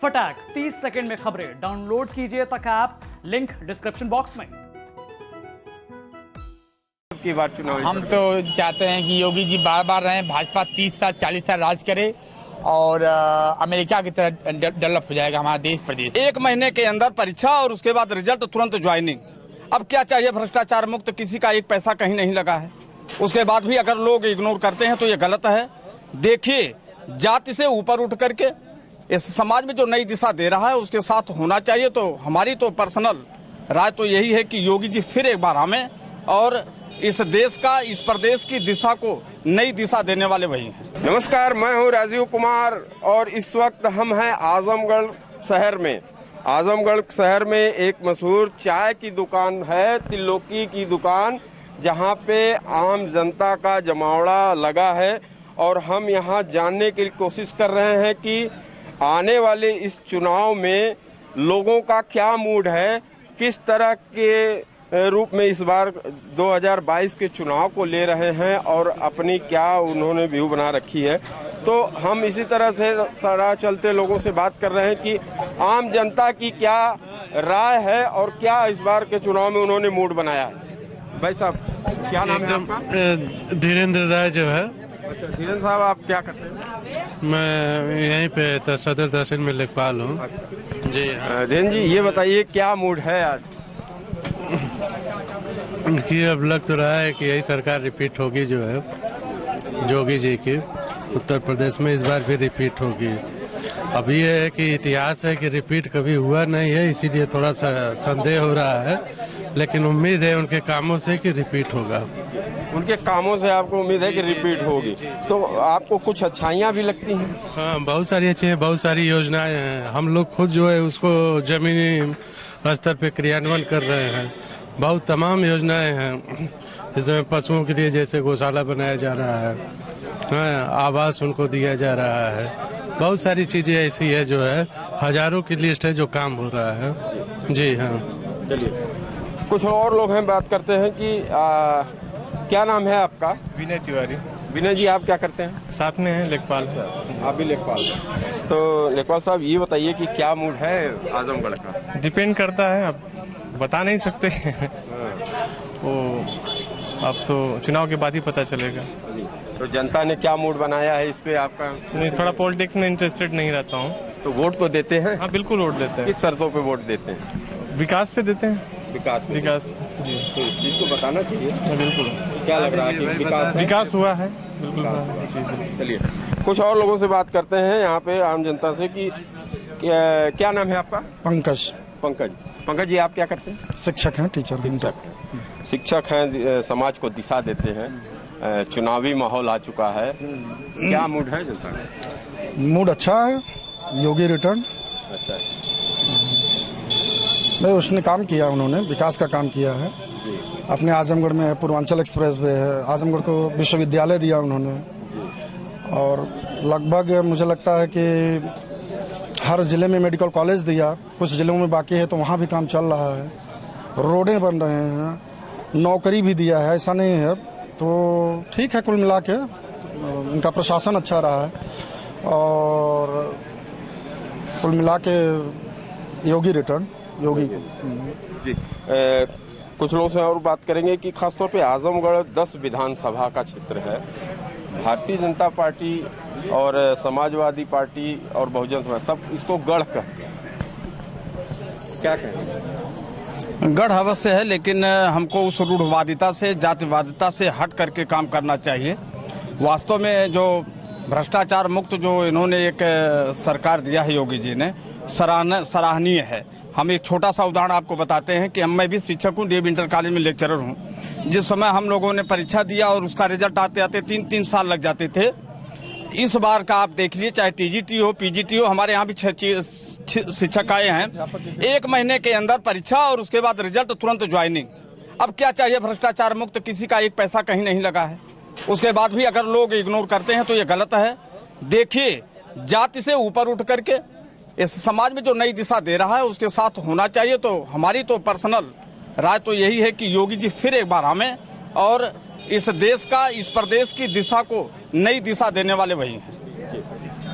फटाक 30 सेकंड में खबरें डाउनलोड कीजिए तक ऐप, लिंक डिस्क्रिप्शन बॉक्स में। की बार चुनाव हम तो चाहते हैं कि योगी जी बार बार रहें, भाजपा 30 साल 40 साल राज करे और अमेरिका की तरह डेवलप हो जाएगा हमारा देश प्रदेश। 1 महीने के अंदर परीक्षा और उसके बाद रिजल्ट तुरंत ज्वाइनिंग। अब क्या चाहिए? भ्रष्टाचार मुक्त, किसी का एक पैसा कहीं नहीं लगा है। उसके बाद भी अगर लोग इग्नोर करते हैं तो ये गलत है। देखिए, जाति से ऊपर उठ करके इस समाज में जो नई दिशा दे रहा है उसके साथ होना चाहिए। तो हमारी तो पर्सनल राय तो यही है कि योगी जी फिर एक बार आवें और इस देश का, इस प्रदेश की दिशा को नई दिशा देने वाले वही हैं। नमस्कार, मैं हूं राजीव कुमार और इस वक्त हम हैं आजमगढ़ शहर में। आजमगढ़ शहर में एक मशहूर चाय की दुकान है, त्रिलोकी की दुकान, जहां पे आम जनता का जमावड़ा लगा है और हम यहां जानने की कोशिश कर रहे हैं कि आने वाले इस चुनाव में लोगों का क्या मूड है, किस तरह के रूप में इस बार 2022 के चुनाव को ले रहे हैं और अपनी क्या उन्होंने व्यू बना रखी है। तो हम इसी तरह से राह चलते लोगों से बात कर रहे हैं कि आम जनता की क्या राय है और क्या इस बार के चुनाव में उन्होंने मूड बनाया है। भाई साहब, क्या नाम है आपका? धीरेन्द्र राय जो है। अच्छा, धीरेन्द्र साहब, आप क्या करते हैं? मैं यहीं पे सदर तहसील में लेखपाल हूँ। अच्छा। जी हाँ। धीरेन्द्र जी, ये बताइए क्या मूड है आज? उनकी अब लग तो रहा है कि यही सरकार रिपीट होगी, जो है योगी जी की उत्तर प्रदेश में इस बार भी रिपीट होगी। अब ये है कि इतिहास है कि रिपीट कभी हुआ नहीं है, इसीलिए थोड़ा सा संदेह हो रहा है, लेकिन उम्मीद है उनके कामों से कि रिपीट होगा। उनके कामों से आपको उम्मीद है कि रिपीट होगी, तो आपको कुछ अच्छाइयाँ भी लगती हैं? हाँ, बहुत सारी अच्छी हैं, बहुत सारी योजनाएं हैं। हम लोग खुद जो है उसको जमीनी स्तर पे क्रियान्वयन कर रहे हैं। बहुत तमाम योजनाएं हैं, इसमें पशुओं के लिए जैसे गौशाला बनाया जा रहा है, हाँ, आवास उनको दिया जा रहा है। बहुत सारी चीजें ऐसी है जो है, हजारों की लिस्ट है जो काम हो रहा है। जी हाँ। चलिए, कुछ और लोग हैं, बात करते हैं कि क्या नाम है आपका? विनय तिवारी। विनय जी, आप क्या करते हैं? साथ में है लेखपाल। आप भी लेखपाल। तो लेखपाल साहब, ये बताइए कि क्या मूड है आजमगढ़ का? डिपेंड करता है, अब बता नहीं सकते वो अब तो चुनाव के बाद ही पता चलेगा। तो जनता ने क्या मूड बनाया है इस पे आपका? नहीं, थोड़ा पॉलिटिक्स में इंटरेस्टेड नहीं रहता हूँ। तो वोट तो देते हैं? हाँ, बिल्कुल वोट देते हैं। किस शर्तों पे वोट देते हैं? विकास पे देते हैं। विकास जी, तो इस चीज को बताना चाहिए। हाँ, बिल्कुल। क्या लग रहा है कि विकास हुआ है? बिल्कुल हुआ है जी। चलिए, कुछ और लोगों से बात करते हैं यहाँ पे आम जनता से कि क्या नाम है आपका? पंकज। पंकज जी, आप क्या करते हैं? शिक्षक हैं, टीचर हैं। शिक्षक हैं, समाज को दिशा देते हैं। चुनावी माहौल आ चुका है, क्या मूड है जनता का? मूड अच्छा है, योगी रिटर्न। अच्छा, नहीं, उसने काम किया, उन्होंने विकास का काम किया है। अपने आजमगढ़ में पूर्वांचल एक्सप्रेस वे है, आजमगढ़ को विश्वविद्यालय दिया उन्होंने, और लगभग मुझे लगता है कि हर जिले में मेडिकल कॉलेज दिया। कुछ जिलों में बाकी है तो वहाँ भी काम चल रहा है, रोडें बन रहे हैं, नौकरी भी दिया है, ऐसा नहीं है। तो ठीक है, कुल मिला के उनका प्रशासन अच्छा रहा है और कुल मिला के योगी रिटर्न, योगी जी। कुछ लोगों से और बात करेंगे कि खासतौर पे आजमगढ़ 10 विधानसभा का क्षेत्र है। भारतीय जनता पार्टी और समाजवादी पार्टी और बहुजन समाज सब इसको गढ़ कहते हैं, क्या कहेंगे? गढ़ अवश्य है, लेकिन हमको उस रूढ़वादिता से, जातिवादिता से हट करके काम करना चाहिए। वास्तव में जो भ्रष्टाचार मुक्त जो इन्होंने एक सरकार दिया है योगी जी ने, सराहनीय है। हम एक छोटा सा उदाहरण आपको बताते हैं कि मैं भी शिक्षक हूँ, डीएवी इंटर कॉलेज में लेक्चरर हूँ। जिस समय हम लोगों ने परीक्षा दिया और उसका रिजल्ट आते आते 3-3 साल लग जाते थे। इस बार का आप देख लीजिए, चाहे टीजीटी हो, पीजीटी हो, हमारे यहाँ भी 6 शिक्षक आए हैं। 1 महीने के अंदर परीक्षा और उसके बाद रिजल्ट तुरंत ज्वाइनिंग। अब क्या चाहिए? भ्रष्टाचार मुक्त, किसी का एक पैसा कहीं नहीं लगा है। उसके बाद भी अगर लोग इग्नोर करते हैं तो ये गलत है। देखिए, जाति से ऊपर उठ करके इस समाज में जो नई दिशा दे रहा है उसके साथ होना चाहिए। तो हमारी तो पर्सनल राय तो यही है कि योगी जी फिर एक बार आवें और इस देश का, इस प्रदेश की दिशा को नई दिशा देने वाले वही हैं।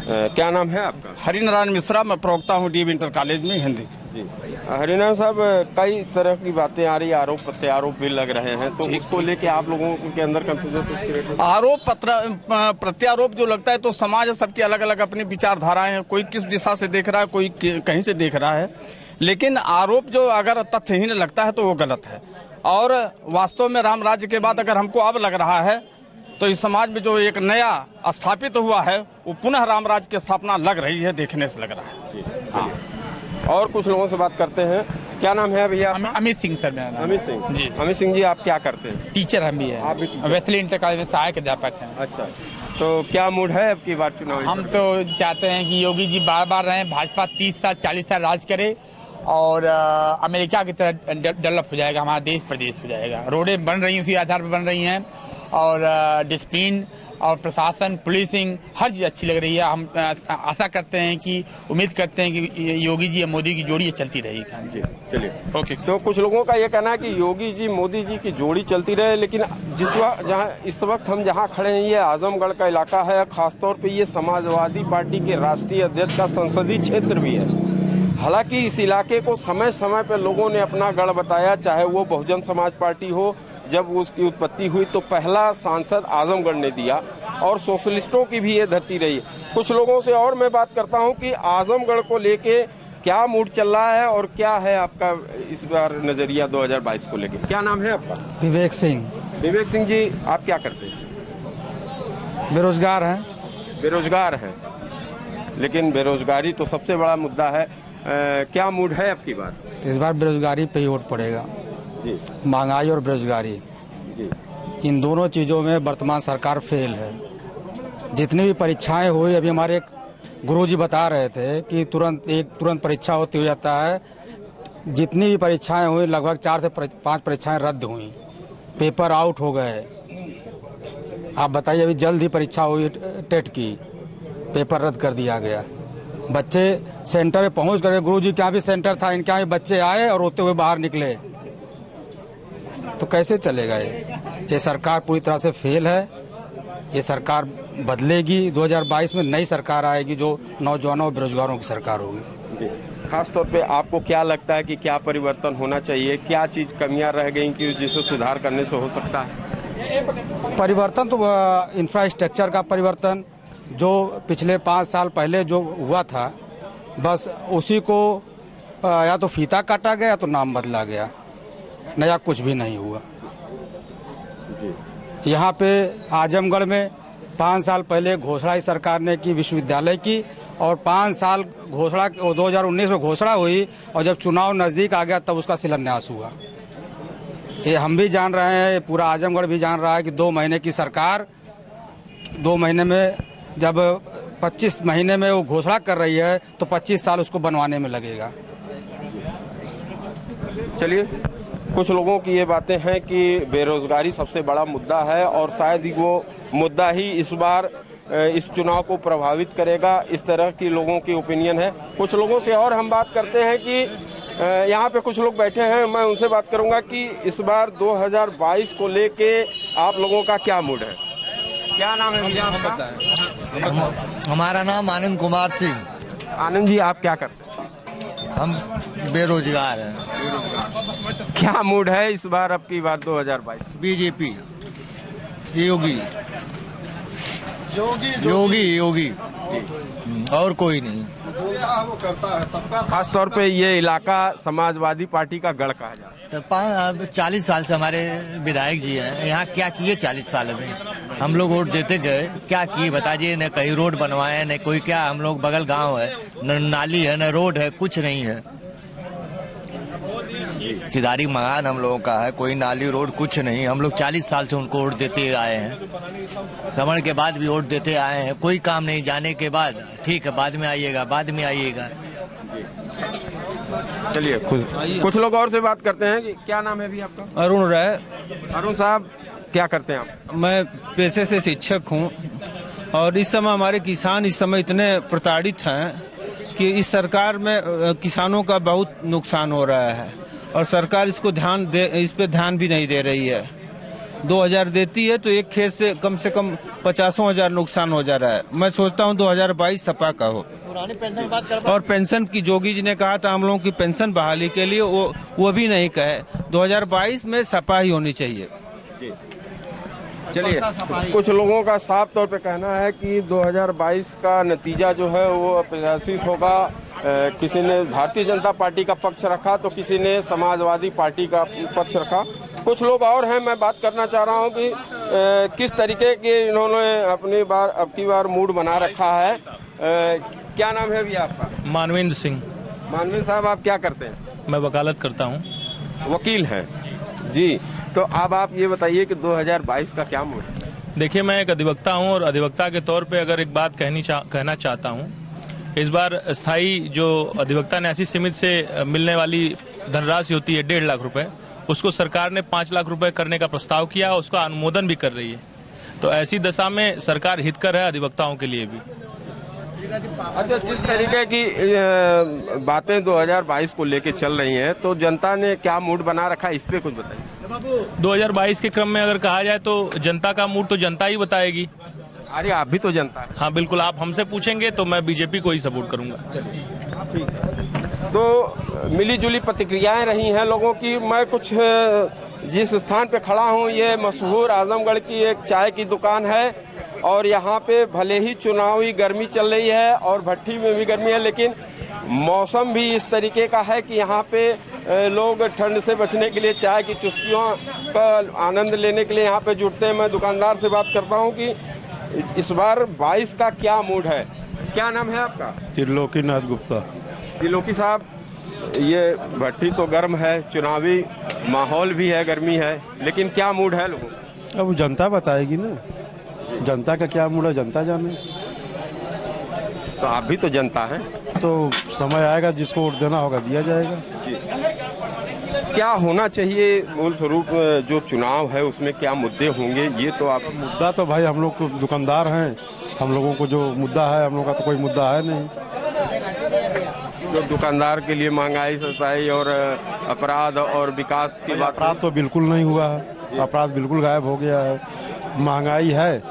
क्या नाम है आपका? हरिनारायण मिश्रा, मैं प्रवक्ता हूँ डीएवी इंटर कॉलेज में हिंदी। जी हरिनारायण साहब, कई तरह की बातें आ रही, आरोप प्रत्यारोप भी लग रहे हैं, तो इसको लेके आप लोगों के अंदर कंफ्यूजन? आरोप प्रत्यारोप जो लगता है तो समाज सबकी अलग अलग अपनी विचारधाराएं हैं, कोई किस दिशा से देख रहा है, कोई कहीं से देख रहा है, लेकिन आरोप जो अगर तथ्यहीन लगता है तो वो गलत है। और वास्तव में राम राज्य के बाद अगर हमको अब लग रहा है तो इस समाज में जो एक नया स्थापित हुआ है वो पुनः राम राज्य की स्थापना लग रही है, देखने से लग रहा है। हाँ। और कुछ लोगों से बात करते हैं। क्या नाम है भैया? अमित सिंह सर मेरा नाम। अमित सिंह जी। अमित सिंह जी, आप क्या करते हैं? टीचर हम भी आप भी हैं, टीचर? वेस्ली इंटर कॉलेज में सहायक अध्यापक हैं। अच्छा, तो क्या मूड है अब की बार चुनाव? हम तो चाहते हैं कि योगी जी बार बार रहें, भाजपा 30 साल 40 साल राज करे और अमेरिका की तरह डेवलप हो जाएगा, हमारा देश प्रदेश हो जाएगा। रोडें बन रही हैं उसी आधार पर बन रही हैं और डिसिप्लिन और प्रशासन, पुलिसिंग, हर चीज़ अच्छी लग रही है। हम आशा करते हैं कि, उम्मीद करते हैं कि योगी जी और मोदी की जोड़ी ये चलती रहेगी। जी चलिए, ओके। तो कुछ लोगों का ये कहना है कि योगी जी मोदी जी की जोड़ी चलती रहे, लेकिन इस वक्त हम जहाँ खड़े हैं ये आजमगढ़ का इलाका है, खासतौर पे ये समाजवादी पार्टी के राष्ट्रीय अध्यक्ष का संसदीय क्षेत्र भी है। हालांकि इस इलाके को समय समय पर लोगों ने अपना गढ़ बताया, चाहे वो बहुजन समाज पार्टी हो, जब उसकी उत्पत्ति हुई तो पहला सांसद आजमगढ़ ने दिया, और सोशलिस्टों की भी ये धरती रही। कुछ लोगों से और मैं बात करता हूं कि आजमगढ़ को लेके क्या मूड चल रहा है और क्या है आपका इस बार नजरिया 2022 को लेके। क्या नाम है आपका? विवेक सिंह। विवेक सिंह जी, आप क्या करते हैं? बेरोजगार हैं। बेरोजगार हैं, लेकिन बेरोजगारी तो सबसे बड़ा मुद्दा है। क्या मूड है आपकी बार? इस बार बेरोजगारी पे ही वोट पड़ेगा जी। महंगाई और बेरोजगारी, जी, इन दोनों चीज़ों में वर्तमान सरकार फेल है। जितनी भी परीक्षाएं हुई, अभी हमारे एक गुरुजी बता रहे थे कि तुरंत परीक्षा होती हो जाता है। जितनी भी परीक्षाएं हुई लगभग 4 से 5 परीक्षाएं रद्द हुई, पेपर आउट हो गए। आप बताइए, अभी जल्द ही परीक्षा हुई टेट की, पेपर रद्द कर दिया गया। बच्चे सेंटर में पहुंच कर, गुरुजी के यहाँ भी सेंटर था, इनके यहाँ भी बच्चे आए और रोते हुए बाहर निकले, तो कैसे चलेगा ये सरकार पूरी तरह से फेल है। ये सरकार बदलेगी, 2022 में नई सरकार आएगी जो नौजवानों और बेरोजगारों की सरकार होगी। खास तौर पे आपको क्या लगता है कि क्या परिवर्तन होना चाहिए, क्या चीज कमियां रह गई कि जिसे सुधार करने से हो सकता है? परिवर्तन तो इंफ्रास्ट्रक्चर का परिवर्तन, जो पिछले 5 साल पहले जो हुआ था, बस उसी को या तो फीता काटा गया तो नाम बदला गया, नया कुछ भी नहीं हुआ। यहाँ पे आजमगढ़ में 5 साल पहले घोषणा इस सरकार ने की विश्वविद्यालय की, और 5 साल घोषणा 2019 में घोषणा हुई, और जब चुनाव नज़दीक आ गया तब उसका शिलान्यास हुआ। ये हम भी जान रहे हैं, पूरा आजमगढ़ भी जान रहा है कि 2 महीने की सरकार, 2 महीने में जब 25 महीने में वो घोषणा कर रही है तो 25 साल उसको बनवाने में लगेगा। चलिए, कुछ लोगों की ये बातें हैं कि बेरोजगारी सबसे बड़ा मुद्दा है और शायद ही वो मुद्दा ही इस बार इस चुनाव को प्रभावित करेगा, इस तरह की लोगों की ओपिनियन है। कुछ लोगों से और हम बात करते हैं कि यहाँ पे कुछ लोग बैठे हैं, मैं उनसे बात करूंगा कि इस बार 2022 को लेके आप लोगों का क्या मूड है। क्या नाम है भैया आपका? हमारा नाम आनंद कुमार सिंह। आनंद जी, आप क्या करते हैं? हम बेरोजगार हैं। क्या मूड है इस बार अब की बार 2022? बीजेपी, योगी योगी योगी, और कोई नहीं। खास तौर पे ये इलाका समाजवादी पार्टी का गढ़ कहा जाता है। 40 साल से हमारे विधायक जी हैं, यहाँ क्या किए 40 साल में? हम लोग वोट देते गए, क्या किए बताइए? न कहीं रोड बनवाए, न कोई, क्या हम लोग बगल गांव है, न नाली है, न रोड है, कुछ नहीं है। सिदारी मकान हम लोगों का है, कोई नाली रोड कुछ नहीं। हम लोग 40 साल से उनको वोट देते आए हैं, समझ के बाद भी वोट देते आए हैं, कोई काम नहीं। जाने के बाद ठीक है, बाद में आइएगा, बाद में आइएगा। चलिए, कुछ लोग और से बात करते हैं कि क्या नाम है भी आपका? अरुण राय। अरुण साहब, क्या करते हैं आप? मैं पेशे से शिक्षक हूं, और इस समय हमारे किसान इस समय इतने प्रताड़ित हैं कि इस सरकार में किसानों का बहुत नुकसान हो रहा है, और सरकार इस पे ध्यान भी नहीं दे रही है। 2000 देती है तो एक खेत से कम 50,000 नुकसान हो जा रहा है। मैं सोचता हूँ 2022 सपा का हो। पुरानी पेंशन बात कर और पेंशन की जोगी जी ने कहा था हम लोगों की पेंशन बहाली के लिए, वो भी नहीं कहे। 2022 में सपा ही होनी चाहिए। चलिए, कुछ लोगों का साफ तौर पे कहना है कि 2022 का नतीजा जो है वो अप्रत्याशित होगा। किसी ने भारतीय जनता पार्टी का पक्ष रखा तो किसी ने समाजवादी पार्टी का पक्ष रखा। कुछ लोग और हैं, मैं बात करना चाह रहा हूं कि किस तरीके के इन्होंने अब की बार मूड बना रखा है। क्या नाम है भैया आपका? मानवेंद्र सिंह। मानवेंद्र साहब, आप क्या करते हैं? मैं वकालत करता हूँ। वकील हैं जी। तो अब आप ये बताइए कि 2022 का क्या मूड है? देखिए, मैं एक अधिवक्ता हूँ और अधिवक्ता के तौर पे अगर एक बात कहना चाहता हूँ। इस बार स्थायी जो अधिवक्ता न्यासी समिति से मिलने वाली धनराशि होती है 1.5 लाख रुपए, उसको सरकार ने 5 लाख रुपए करने का प्रस्ताव किया, उसका अनुमोदन भी कर रही है। तो ऐसी दशा में सरकार हितकर है अधिवक्ताओं के लिए भी। अच्छा, जिस तरीके की बातें 2022 को लेके चल रही हैं, तो जनता ने क्या मूड बना रखा, इस पे कुछ बताइए। 2022 के क्रम में अगर कहा जाए तो जनता का मूड तो जनता ही बताएगी। अरे आप भी तो जनता है। हाँ बिल्कुल, आप हमसे पूछेंगे तो मैं बीजेपी को ही सपोर्ट करूंगा। तो मिली-जुली प्रतिक्रियाएं रही हैं लोगों की। मैं कुछ जिस स्थान पे खड़ा हूं, ये मशहूर आजमगढ़ की एक चाय की दुकान है और यहाँ पे भले ही चुनावी गर्मी चल रही है और भट्टी में भी गर्मी है, लेकिन मौसम भी इस तरीके का है कि यहाँ पे लोग ठंड से बचने के लिए चाय की चुस्कियों का आनंद लेने के लिए यहाँ पे जुटते हैं। मैं दुकानदार से बात करता हूँ कि इस बार 22 का क्या मूड है। क्या नाम है आपका? त्रिलोकीनाथ गुप्ता। त्रिलोकी साहब, ये भट्टी तो गर्म है, चुनावी माहौल भी है, गर्मी है, लेकिन क्या मूड है लोगों का? अब जनता बताएगी ना, जनता का क्या मूड है जनता जाने। तो आप भी तो जनता हैं। तो समय आएगा जिसको वोट देना होगा दिया जाएगा। जी। क्या होना चाहिए मूल स्वरूप जो चुनाव है उसमें क्या मुद्दे होंगे, ये तो आप? मुद्दा तो भाई हम लोग दुकानदार हैं, हम लोगों को जो मुद्दा है, हम लोग का तो कोई मुद्दा है नहीं। जो दुकानदार के लिए महंगाई, सस्ताई और अपराध और विकास की बात? अपराध तो बिल्कुल नहीं हुआ है, अपराध बिल्कुल गायब हो गया है। महंगाई है,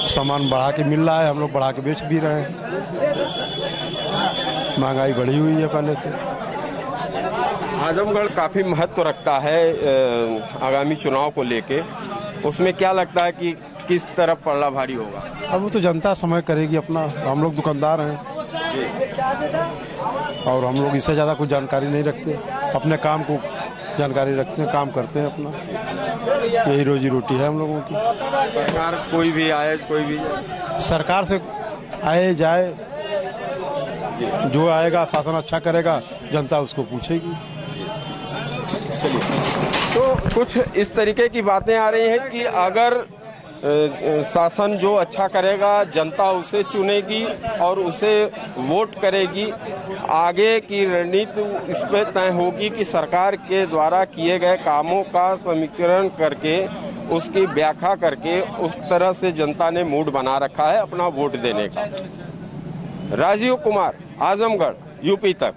सामान बढ़ा के मिल रहा है, हम लोग बढ़ा के बेच भी रहे हैं। महंगाई बढ़ी हुई है पहले से। आजमगढ़ काफी महत्व रखता है आगामी चुनाव को लेके, उसमें क्या लगता है कि किस तरफ पलड़ा भारी होगा? अब वो तो जनता समय करेगी अपना। हम लोग दुकानदार हैं और हम लोग इससे ज्यादा कुछ जानकारी नहीं रखते, अपने काम को जानकारी रखते हैं, काम करते हैं अपना, यही रोजी रोटी है हम लोगों की। सरकार कोई भी आए, कोई भी सरकार से आए जाए, जो आएगा शासन अच्छा करेगा, जनता उसको पूछेगी। तो कुछ इस तरीके की बातें आ रही हैं कि अगर शासन जो अच्छा करेगा जनता उसे चुनेगी और उसे वोट करेगी। आगे की रणनीति इस पर तय होगी कि सरकार के द्वारा किए गए कामों का समीक्षण करके उसकी व्याख्या करके उस तरह से जनता ने मूड बना रखा है अपना वोट देने का। राजीव कुमार, आजमगढ़, यूपी तक।